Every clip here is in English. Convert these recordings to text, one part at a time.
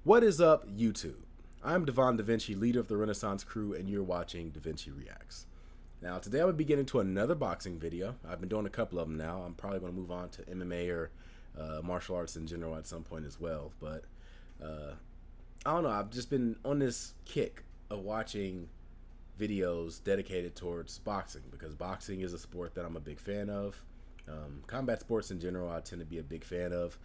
What is up, YouTube? I'm Devon DaVinci, leader of the Renaissance crew, and you're watching DaVinci Reacts. Now, today I'm going to be getting to another boxing video. I've been doing a couple of them now. I'm probably going to move on to MMA or martial arts in general at some point as well. But I don't know. I've just been on this kick of watching videos dedicated towards boxing because boxing is a sport that I'm a big fan of. Combat sports in general, I tend to be a big fan of.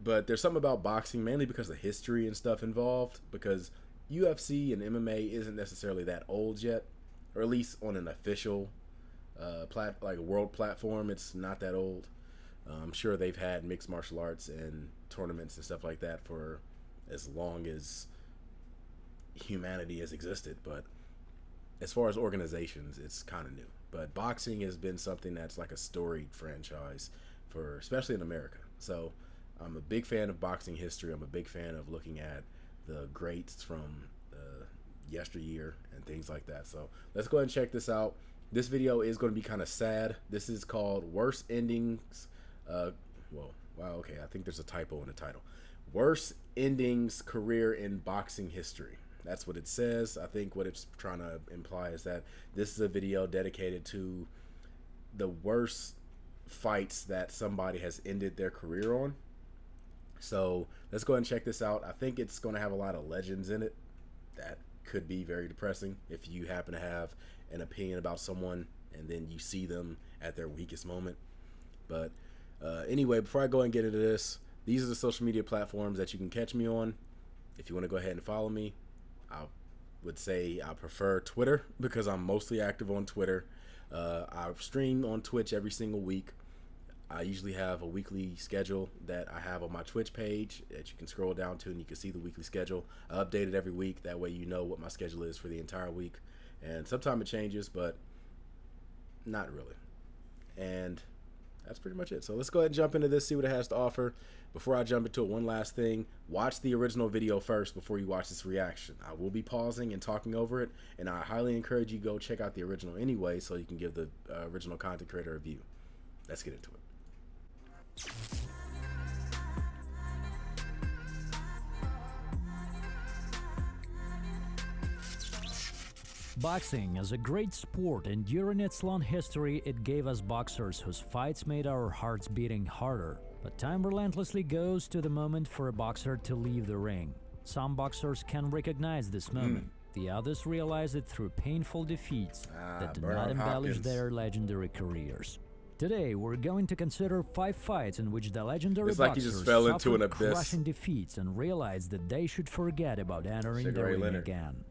But there's something about boxing, mainly because of history and stuff involved, because UFC and MMA isn't necessarily that old yet, or at least on an official world platform, it's not that old. I'm sure they've had mixed martial arts and tournaments and stuff like that for as long as humanity has existed, but as far as organizations, it's kind of new. But boxing has been something that's like a storied franchise for, especially in America. So I'm a big fan of boxing history. I'm a big fan of looking at the greats from yesteryear and things like that. So let's go ahead and check this out. This video is going to be kind of sad. This is called Worst Endings. Okay, I think there's a typo in the title. Worst Endings Career in Boxing History. That's what it says. I think what it's trying to imply is that this is a video dedicated to the worst fights that somebody has ended their career on. So let's go ahead and check this out. I think it's going to have a lot of legends in it. That could be very depressing if you happen to have an opinion about someone and then you see them at their weakest moment. But anyway, before I go and get into this, these are the social media platforms that you can catch me on. If you want to go ahead and follow me, I would say I prefer Twitter because I'm mostly active on Twitter. I stream on Twitch every single week. I usually have a weekly schedule that I have on my Twitch page that you can scroll down to and you can see the weekly schedule. I update it every week. That way you know what my schedule is for the entire week. And sometimes it changes, but not really. And that's pretty much it. So let's go ahead and jump into this, see what it has to offer. Before I jump into it, one last thing. Watch the original video first before you watch this reaction. I will be pausing and talking over it, and I highly encourage you to go check out the original anyway so you can give the original content creator a view. Let's get into it. Boxing is a great sport, and during its long history, it gave us boxers whose fights made our hearts beating harder. But time relentlessly goes to the moment for a boxer to leave the ring. Some boxers can recognize this moment. The others realize it through painful defeats that do not embellish Hopkins. their legendary careers. Today, we're going to consider 5 fights in which the legendary It's like he boxers just fell into suffered an abyss. crushing defeats and realized that they should forget about entering the Sugar Ray ring Leonard. again.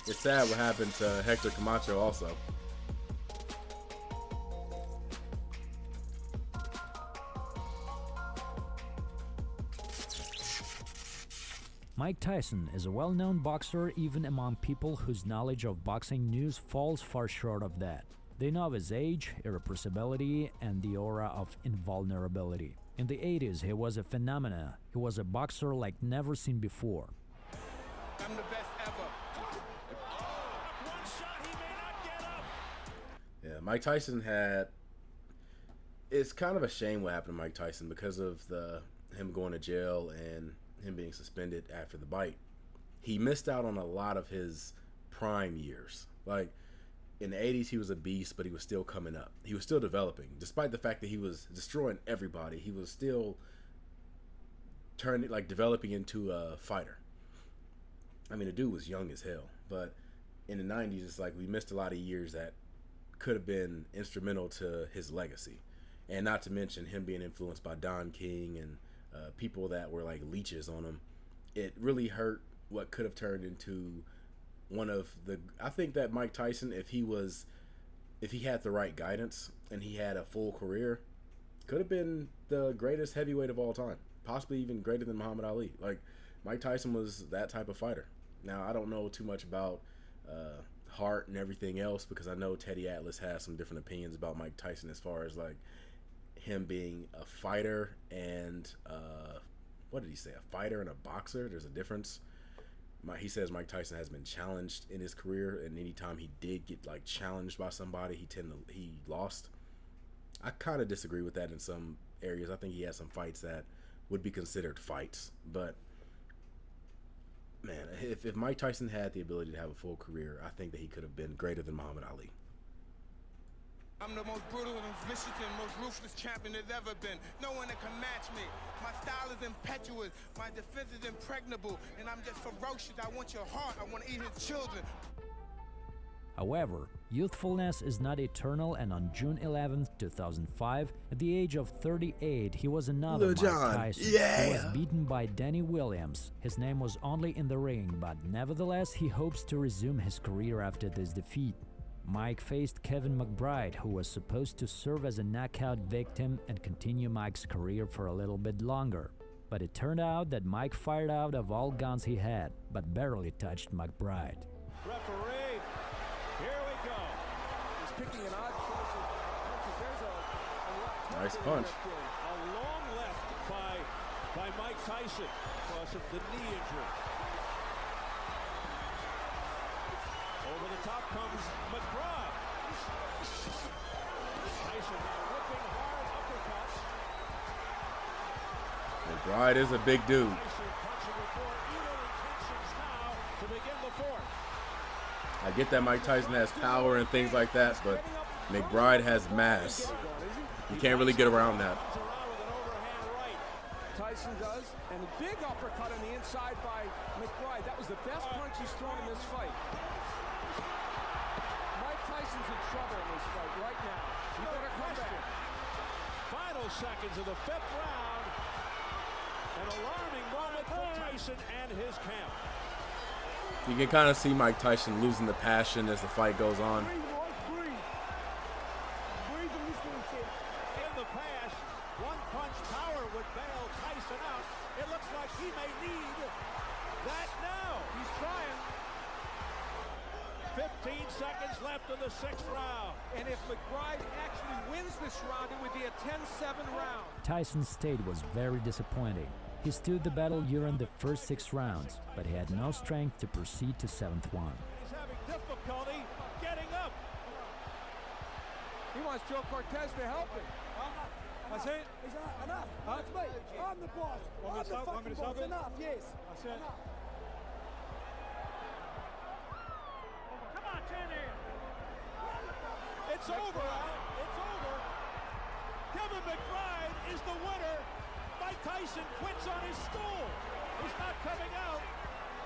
It's sad what happened to Hector Camacho also. Mike Tyson is a well-known boxer even among people whose knowledge of boxing news falls far short of that. They know of his age, irrepressibility, and the aura of invulnerability. In the 80s, he was a phenomenon. He was a boxer like never seen before. I'm the best ever. Yeah, Mike Tyson had... It's kind of a shame what happened to Mike Tyson because of him going to jail and him being suspended after the bite. He missed out on a lot of his prime years. Like, in the 80s, he was a beast, but he was still coming up. He was still developing. Despite the fact that he was destroying everybody, he was still developing into a fighter. I mean, the dude was young as hell, but in the 90s, it's like we missed a lot of years that could have been instrumental to his legacy. And not to mention him being influenced by Don King and people that were like leeches on him. It really hurt what could have turned into one of the... I think that Mike Tyson, if he had the right guidance and he had a full career, could have been the greatest heavyweight of all time. Possibly even greater than Muhammad Ali. Like, Mike Tyson was that type of fighter. Now, I don't know too much about heart and everything else because I know Teddy Atlas has some different opinions about Mike Tyson as far as like him being a fighter and what did he say? A fighter and a boxer. There's a difference. He says Mike Tyson has been challenged in his career, and anytime he did get like challenged by somebody, he lost. I kind of disagree with that in some areas. I think he has some fights that would be considered fights. But, man, if Mike Tyson had the ability to have a full career, I think that he could have been greater than Muhammad Ali. I'm the most brutal and vicious and most ruthless champion there's ever been. No one that can match me. My style is impetuous. My defense is impregnable. And I'm just ferocious. I want your heart. I want to eat his children. However, youthfulness is not eternal, and on June 11, 2005, at the age of 38, he was another Mike Tyson. He was beaten by Danny Williams. His name was only in the ring, but nevertheless, he hopes to resume his career after this defeat. Mike faced Kevin McBride, who was supposed to serve as a knockout victim and continue Mike's career for a little bit longer. But it turned out that Mike fired out of all guns he had, but barely touched McBride. Referee, here we go. He's picking an odd choice of punches. There's a Nice punch. A long left by Mike Tyson because of the knee injury. Over the top comes McBride. Tyson now whipping hard uppercuts. McBride is a big dude. Tyson punching with more evil intentions now to begin the fourth. I get that Mike Tyson has power and things like that, but McBride has mass. You can't really get around that. Tyson does, and a big uppercut on the inside by McBride. That was the best punch he's thrown in this fight. Mike Tyson's in trouble in this fight right now. He better come back. Final seconds of the fifth round. An alarming moment for Tyson and his camp. You can kind of see Mike Tyson losing the passion as the fight goes on. In the past, one-punch power would bail Tyson out. It looks like he may need that now. He's trying. 15 seconds left in the sixth round. And if McBride actually wins this round, it would be a 10-7 round. Tyson's state was very disappointing. He stood the battle during the first 6 rounds, but he had no strength to proceed to 7th one. He's having difficulty getting up. He wants Joe Cortez to help him. That's it? Is that enough? That's me. I'm the boss. Want me to stop? Want me to stop it? Enough, yes. That's it. Come on, turn here. It's over. It's over. Kevin McBride is the winner. Mike Tyson quits on his stool. He's not coming out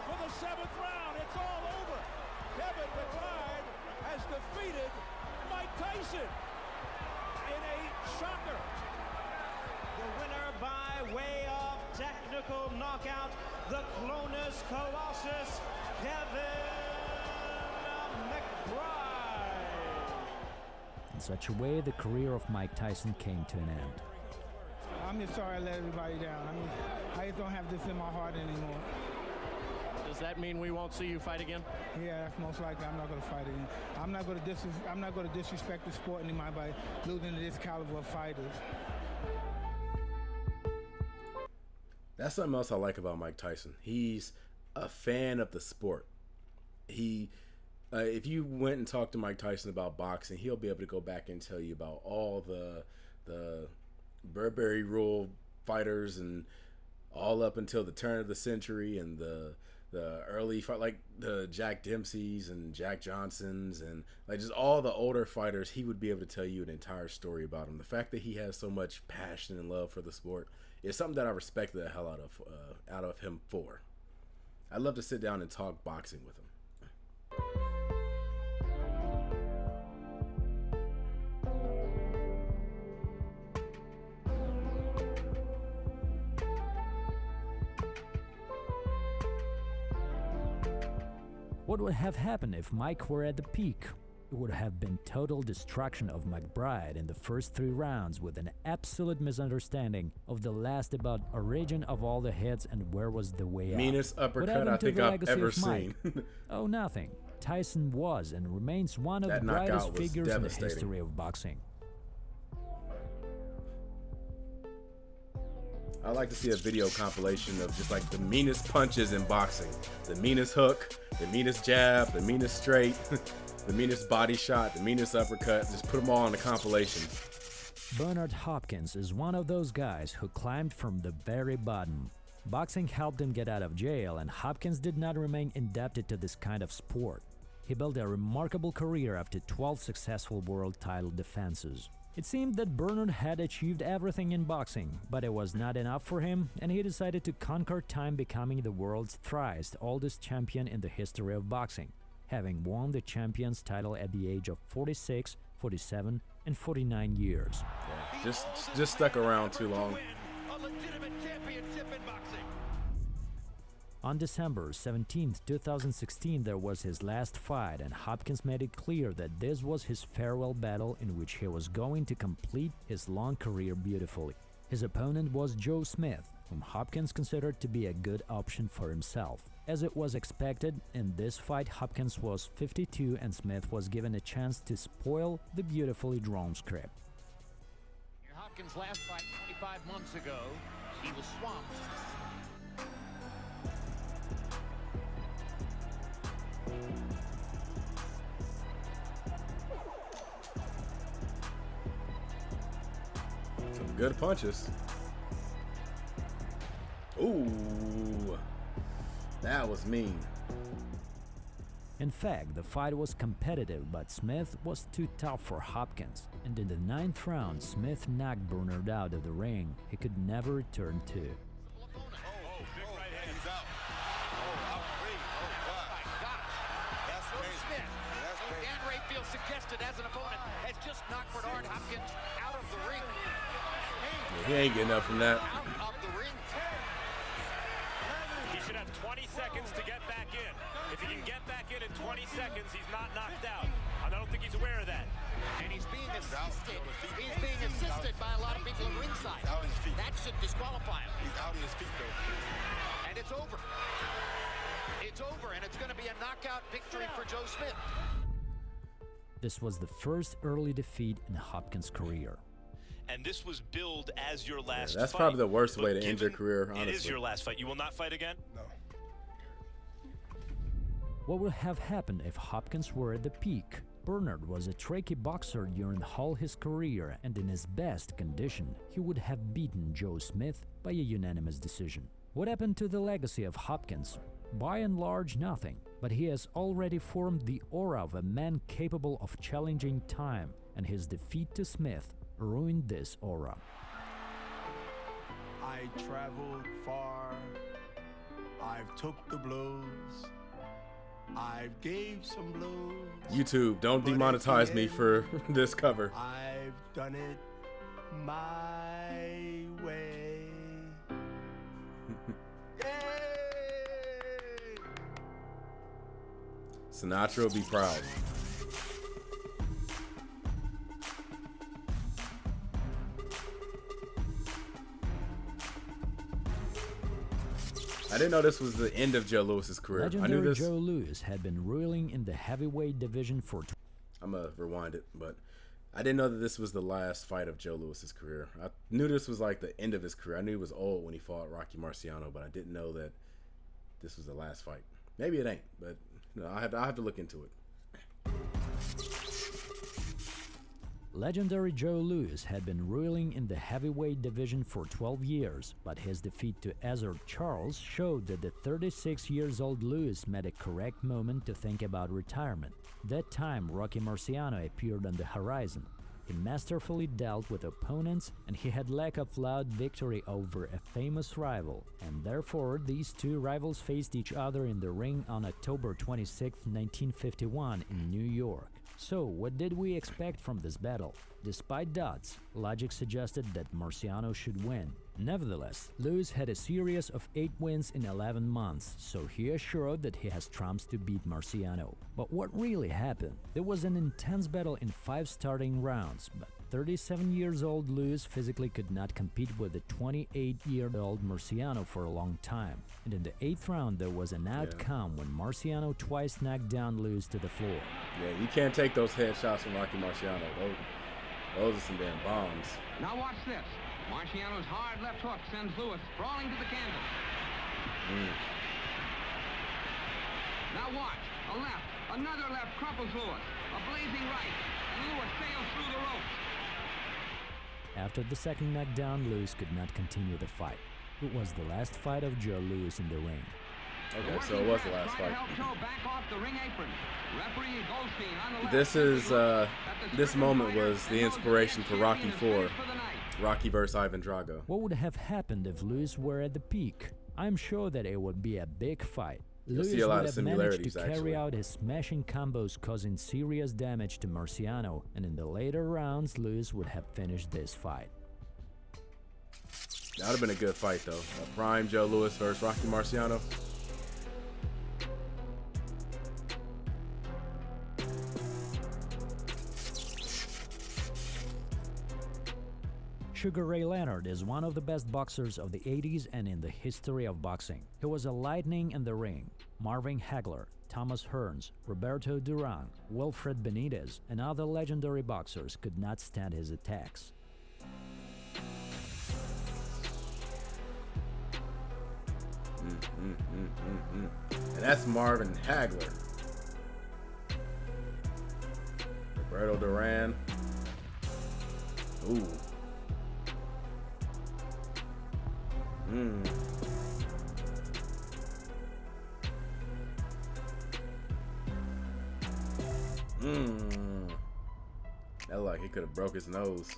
for the 7th round. It's all over. Kevin McBride has defeated Mike Tyson in a shocker. The winner by way of technical knockout, the Clonus Colossus, Kevin McBride. In such a way, the career of Mike Tyson came to an end. I'm just sorry I let everybody down. I mean, I just don't have this in my heart anymore. Does that mean we won't see you fight again? Yeah, that's most likely. I'm not going to fight again. I'm not going to disrespect the sport anymore by losing to this caliber of fighters. That's something else I like about Mike Tyson. He's a fan of the sport. If you went and talked to Mike Tyson about boxing, he'll be able to go back and tell you about all the Burberry rule fighters and all up until the turn of the century and the early fight, like the Jack Dempseys and Jack Johnsons and like just all the older fighters. He would be able to tell you an entire story about them. The fact that he has so much passion and love for the sport is something that I respect the hell out of him for. I'd love to sit down and talk boxing with him. What would have happened if Mike were at the peak? It would have been total destruction of McBride in the first 3 rounds with an absolute misunderstanding of the last about origin of all the hits and where was the way out. Meanest uppercut I think I've ever seen. Oh, nothing. Tyson was and remains one of the brightest figures in the history of boxing. I'd like to see a video compilation of just like the meanest punches in boxing. The meanest hook, the meanest jab, the meanest straight, the meanest body shot, the meanest uppercut. Just put them all on a compilation. Bernard Hopkins is one of those guys who climbed from the very bottom. Boxing helped him get out of jail, and Hopkins did not remain indebted to this kind of sport. He built a remarkable career after 12 successful world title defenses. It seemed that Bernard had achieved everything in boxing, but it was not enough for him, and he decided to conquer time, becoming the world's thrice oldest champion in the history of boxing, having won the champion's title at the age of 46, 47, and 49 years. Yeah, just stuck around too long. On December 17, 2016, there was his last fight, and Hopkins made it clear that this was his farewell battle in which he was going to complete his long career beautifully. His opponent was Joe Smith, whom Hopkins considered to be a good option for himself. As it was expected, in this fight Hopkins was 52 and Smith was given a chance to spoil the beautifully drawn script. Hopkins' last fight 25 months ago, he was swamped. Some good punches. Ooh, that was mean. In fact, the fight was competitive, but Smith was too tough for Hopkins, and in the 9th round, Smith knocked Bernard out of the ring he could never return to. Suggested as an opponent has just knocked Bernard Hopkins out of the ring. Yeah, he ain't getting up from that. Out of the ring. He should have 20 seconds to get back in. If he can get back in 20 seconds, he's not knocked out. I don't think he's aware of that. And he's being assisted. He's being assisted by a lot of people at ringside. That should disqualify him. He's out on his feet, though. And it's over. It's over, and it's going to be a knockout victory for Joe Smith. This was the first early defeat in Hopkins' career. And this was billed as your last That's fight. probably the worst way to end your career, honestly. It is your last fight. You will not fight again? No. What would have happened if Hopkins were at the peak? Bernard was a tricky boxer during all his career, and in his best condition, he would have beaten Joe Smith by a unanimous decision. What happened to the legacy of Hopkins? By and large, nothing, but he has already formed the aura of a man capable of challenging time, and his defeat to Smith ruined this aura. I traveled far, I've took the blows, I've gave some blows. YouTube, don't demonetize me for this cover. I've done it my way. Sinatra will be proud. I didn't know this was the end of Joe Lewis's career. Legendary I knew this. Joe Louis had been ruling in the heavyweight division for... I'm gonna rewind it, but I didn't know that this was the last fight of Joe Lewis's career. I knew this was like the end of his career. I knew he was old when he fought Rocky Marciano, but I didn't know that this was the last fight. Maybe it ain't, but you know, I have to look into it. Legendary Joe Louis had been ruling in the heavyweight division for 12 years, but his defeat to Ezzard Charles showed that the 36-year-old Louis made a correct moment to think about retirement. That time, Rocky Marciano appeared on the horizon. He masterfully dealt with opponents, and he had lack of loud victory over a famous rival, and therefore these two rivals faced each other in the ring on October 26, 1951 in New York. So, what did we expect from this battle? Despite doubts, logic suggested that Marciano should win. Nevertheless, Louis had a series of 8 wins in 11 months, so he assured that he has trumps to beat Marciano. But what really happened? There was an intense battle in 5 starting rounds, but 37-year-old Louis physically could not compete with the 28-year-old Marciano for a long time. And in the 8th round, there was an outcome when Marciano twice knocked down Louis to the floor. Yeah, you can't take those headshots from Rocky Marciano. Those are some damn bombs. Now watch this. Marciano's hard left hook sends Louis sprawling to the canvas. Now watch. A left. Another left crumples Louis. A blazing right. And Louis sails through the ropes. After the second knockdown, Lewis could not continue the fight. It was the last fight of Joe Lewis in the ring. Okay, so it was the last fight. This moment was the inspiration for Rocky IV, Rocky vs. Ivan Drago. What would have happened if Lewis were at the peak? I'm sure that it would be a big fight. Lewis would have managed to carry out his smashing combos, causing serious damage to Marciano, and in the later rounds, Lewis would have finished this fight. That would have been a good fight, though. Prime Joe Lewis versus Rocky Marciano. Sugar Ray Leonard is one of the best boxers of the 80s and in the history of boxing. He was a lightning in the ring. Marvin Hagler, Thomas Hearns, Roberto Duran, Wilfred Benitez, and other legendary boxers could not stand his attacks. And that's Marvin Hagler. Roberto Duran. Ooh. That looked like he could have broke his nose.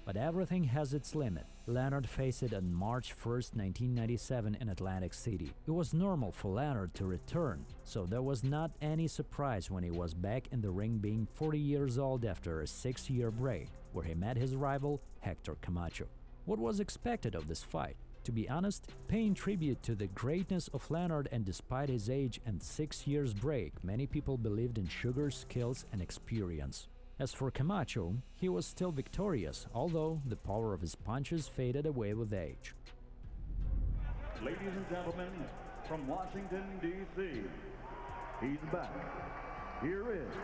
But everything has its limit. Leonard faced it on March 1st, 1997 in Atlantic City. It was normal for Leonard to return, so there was not any surprise when he was back in the ring being 40 years old after a 6-year break, where he met his rival, Hector Camacho. What was expected of this fight? To be honest, paying tribute to the greatness of Leonard, and despite his age and 6 years break, many people believed in Sugar's skills and experience. As for Camacho, he was still victorious, although the power of his punches faded away with age. Ladies and gentlemen, from Washington, D.C., he's back. Here is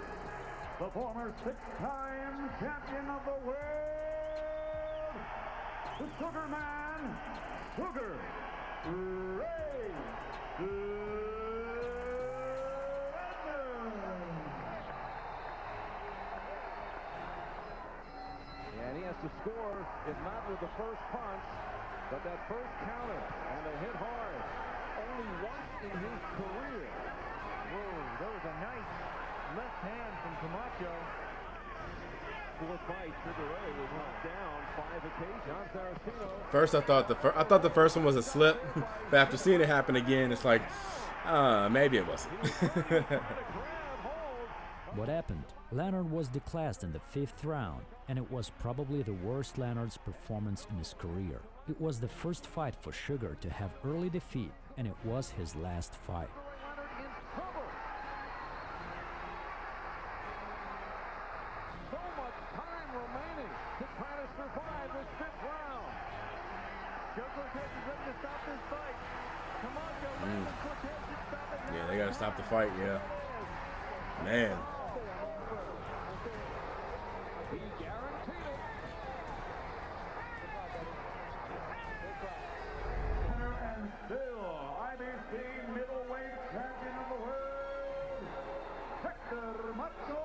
the former 6-time champion of the world, the Sugar Man, Sugar Ray Leonard. And he has to score, if not with the first punch, but that first counter, and a hit hard. Only once in his career. Whoa, there was a nice left hand from Camacho. 4 fights, Sugar Ray was knocked down 5 occasions. John Saraceno. First, I thought the first one was a slip, but after seeing it happen again, it's like, maybe it wasn't. What happened? Leonard was declassed in the 5th round, and it was probably the worst Leonard's performance in his career. It was the first fight for Sugar to have early defeat, and it was his last fight. So much time remaining to try to survive this 5th round. Sugar is ready to stop this fight. Camacho, Yeah, they gotta stop the fight, yeah. Man. He guaranteed it. And still, IBC middleweight champion of the world, Hector Camacho.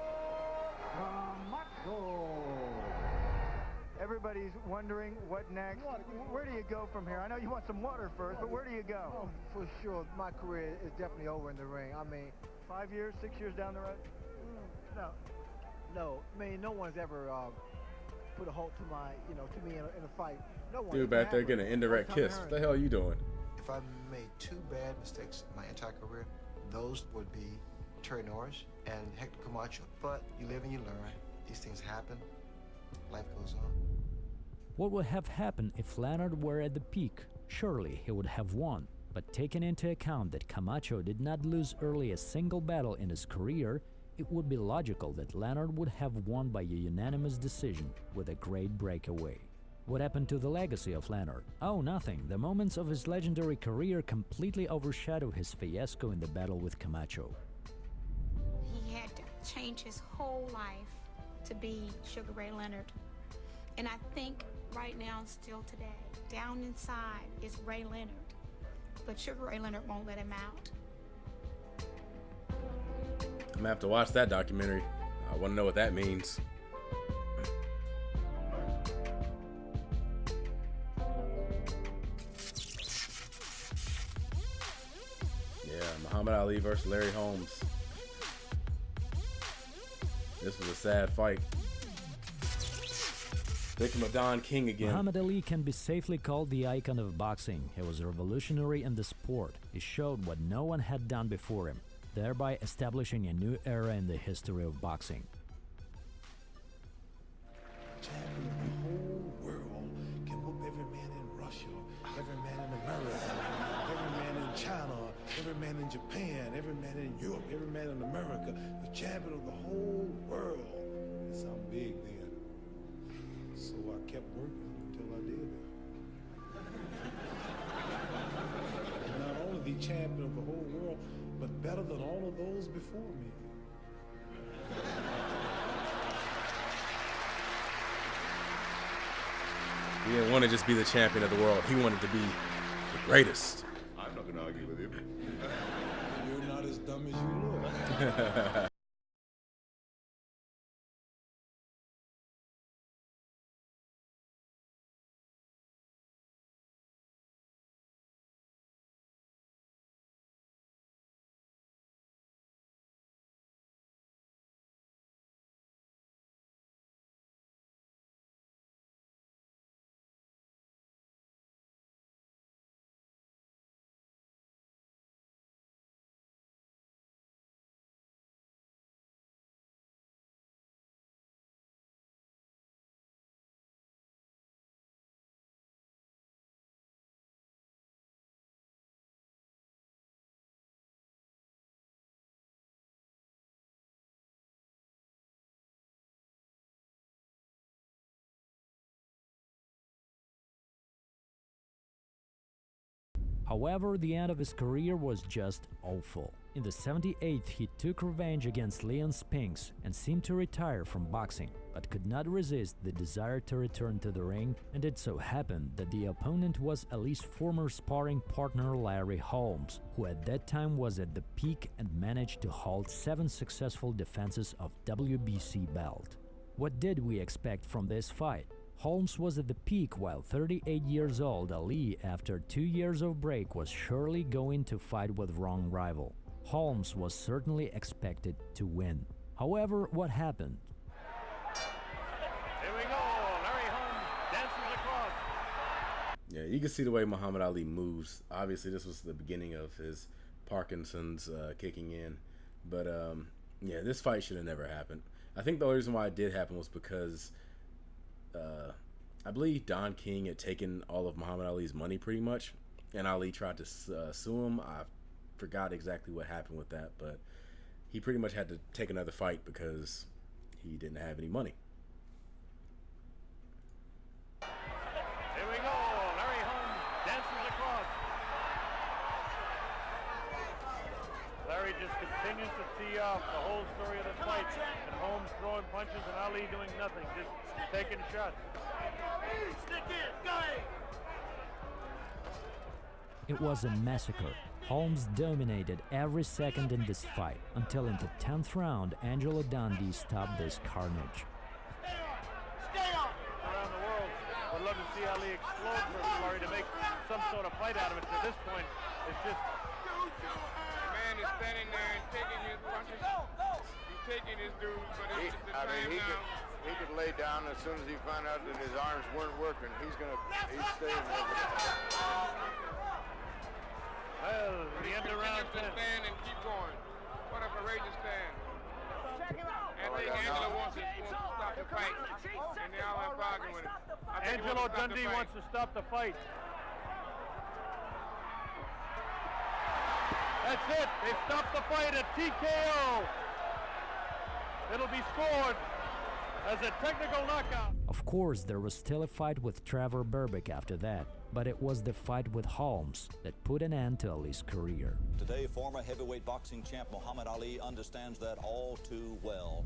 Everybody's wondering what next. Where do you go from here? I know you want some water first, but where do you go? Oh, for sure, my career is definitely over in the ring. I mean, 5 years, 6 years down the road? No. I mean, no one's ever put a halt to my, to me in a fight. No one. Dude back there getting an indirect kiss. What the hell are you doing? If I made 2 bad mistakes in my entire career, those would be Terry Norris and Hector Camacho. But you live and you learn. These things happen. Life goes on. What would have happened if Leonard were at the peak? Surely he would have won. But taking into account that Camacho did not lose early a single battle in his career, it would be logical that Leonard would have won by a unanimous decision with a great breakaway. What happened to the legacy of Leonard? Oh, nothing. The moments of his legendary career completely overshadow his fiasco in the battle with Camacho. He had to change his whole life to be Sugar Ray Leonard. And I think right now, still today, down inside is Ray Leonard. But Sugar Ray Leonard won't let him out. I'm gonna have to watch that documentary. I want to know what that means. Yeah, Muhammad Ali versus Larry Holmes. This was a sad fight. Victim of Don King again. Muhammad Ali can be safely called the icon of boxing. He was revolutionary in the sport. He showed what no one had done before him, thereby establishing a new era in the history of boxing. Champion of the whole world can whoop every man in Russia, every man in America, every man in China, every man in Japan, every man in Europe, every man in America. The champion of the whole world. It sounded big then. So I kept working until I did it. Not only the champion of the whole world, but better than all of those before me. He didn't want to just be the champion of the world. He wanted to be the greatest. I'm not going to argue with you. You're not as dumb as you look. However, the end of his career was just awful. In the 78th, he took revenge against Leon Spinks and seemed to retire from boxing, but could not resist the desire to return to the ring, and it so happened that the opponent was Ali's former sparring partner Larry Holmes, who at that time was at the peak and managed to hold 7 successful defenses of WBC belt. What did we expect from this fight? Holmes was at the peak while 38 years old Ali, after 2 years of break, was surely going to fight with wrong rival. Holmes was certainly expected to win. However, what happened? Here we go, Larry Holmes dances across. Yeah, you can see the way Muhammad Ali moves. Obviously, this was the beginning of his Parkinson's kicking in. But yeah, this fight should have never happened. I think the only reason why it did happen was because I believe Don King had taken all of Muhammad Ali's money pretty much, and Ali tried to sue him. I forgot exactly what happened with that, but he pretty much had to take another fight because he didn't have any money. Here we go, Larry Holmes dances across. Larry just continues to tee off the whole story of the fight, and Holmes throwing punches and Ali doing nothing, just taking shots. It was a massacre. Holmes dominated every second in this fight, until in the 10th round, Angelo Dundee stopped this carnage. Around the world would love to see Ali explode for Larry to make some sort of fight out of it. To this point, it's just... The man is standing there and taking his punches. He's taking his dudes, but it's just the time now. He could lay down as soon as he found out that his arms weren't working. He's staying there. Well, the end of round 10. Stand and keep going. What a courageous stand. I think Angelo wants to stop the fight, and they all have bargained with it. Angelo Dundee wants to stop the fight. That's it. They stopped the fight at TKO. It'll be scored as a technical knockout. Of course, there was still a fight with Trevor Berbick after that, but it was the fight with Holmes that put an end to Ali's career. Today, former heavyweight boxing champ Muhammad Ali understands that all too well.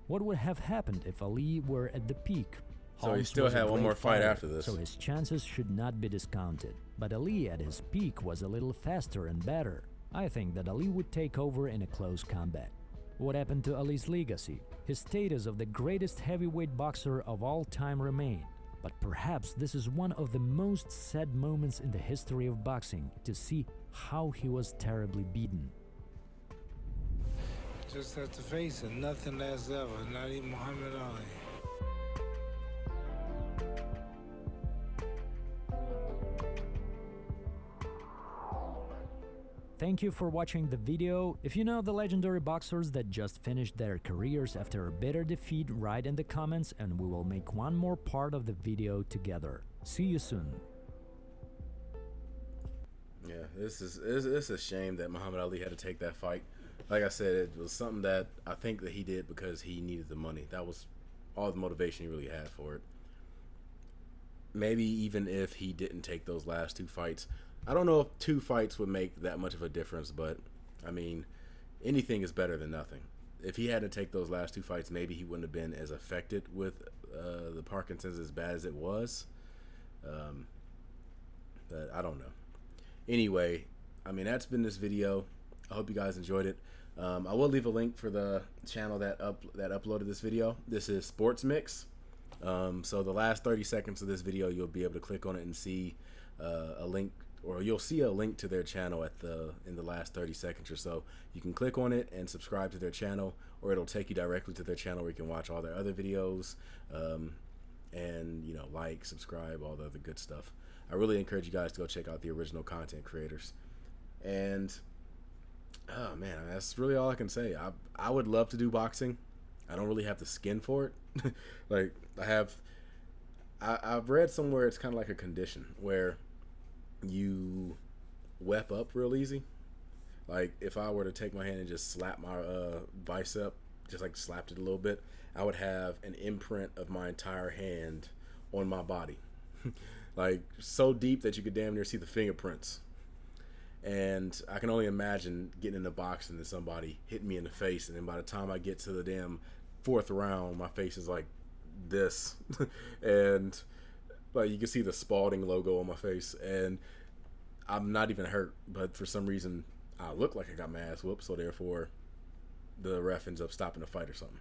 What would have happened if Ali were at the peak? So he still had one more fight after this. So his chances should not be discounted. But Ali at his peak was a little faster and better. I think that Ali would take over in a close combat. What happened to Ali's legacy? His status of the greatest heavyweight boxer of all time remained. But perhaps this is one of the most sad moments in the history of boxing, to see how he was terribly beaten. Just have to face it, nothing lasts ever, not even Muhammad Ali. Thank you for watching the video. If you know the legendary boxers that just finished their careers after a bitter defeat, write in the comments and we will make one more part of the video together. See you soon. Yeah, it's a shame that Muhammad Ali had to take that fight. Like I said, it was something that I think that he did because he needed the money. That was all the motivation he really had for it. Maybe even if he didn't take those last 2 fights, I don't know if 2 fights would make that much of a difference, but I mean, anything is better than nothing. If he had to take those last 2 fights, maybe he wouldn't have been as affected with the Parkinson's as bad as it was. But I don't know. Anyway, I mean, that's been this video. I hope you guys enjoyed it. I will leave a link for the channel that uploaded this video. This is Sports Mix. So the last 30 seconds of this video, you'll be able to click on it and see a link, or you'll see a link to their channel in the last 30 seconds or so. You can click on it and subscribe to their channel, or it'll take you directly to their channel where you can watch all their other videos, and you know, like, subscribe, all the other good stuff. I really encourage you guys to go check out the original content creators. And oh man, that's really all I can say. I would love to do boxing. I don't really have the skin for it. Like I've read somewhere it's kind of like a condition where you wep up real easy. Like if I were to take my hand and just slap my bicep, just like slapped it a little bit, I would have an imprint of my entire hand on my body. Like so deep that you could damn near see the fingerprints. And I can only imagine getting in the box and then somebody hitting me in the face, and then by the time I get to the damn 4th round, my face is like this. And like you can see the Spalding logo on my face, and I'm not even hurt, but for some reason I look like I got my ass whooped, so therefore the ref ends up stopping the fight or something.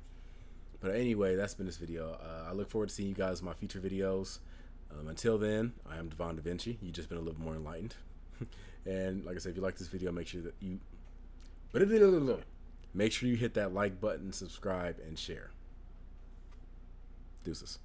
But anyway, that's been this video. I look forward to seeing you guys in my future videos. Until then, I am Devon DaVinci. You've just been a little more enlightened. And like I said, if you like this video, make sure that you hit that like button, subscribe, and share. Deuces.